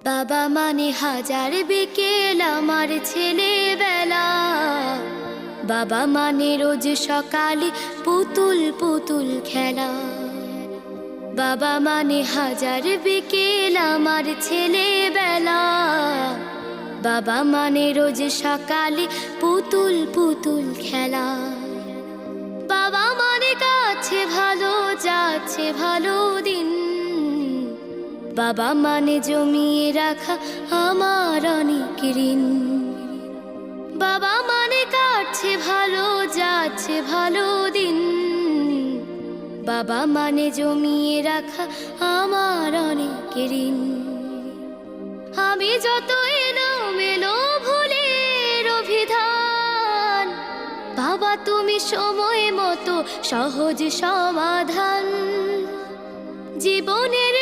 বাবা মানে হাজার বিকেল আমার ছেলেবেলা, বাবা মানে রোজ সকালে পুতুল পুতুল খেলা। বাবা মানে হাজার বিকেল আমার ছেলেবেলা, বাবা মানে রোজ সকালে পুতুল পুতুল খেলা। বাবা মানে কাছে ভালো যাচ্ছে ভালো দিন, বাবা মানে জমিয়ে রাখা আমার অনেক ঋণ। বাবা মানে কাটছে ভালো যাচ্ছে ভালো দিন, বাবা মানে জমিয়ে রাখা আমার অনেক ঋণ। আমি যত এলোমেলো ভুলের অভিধান, বাবা তুমি সময় মতো সহজ সমাধান। জীবনের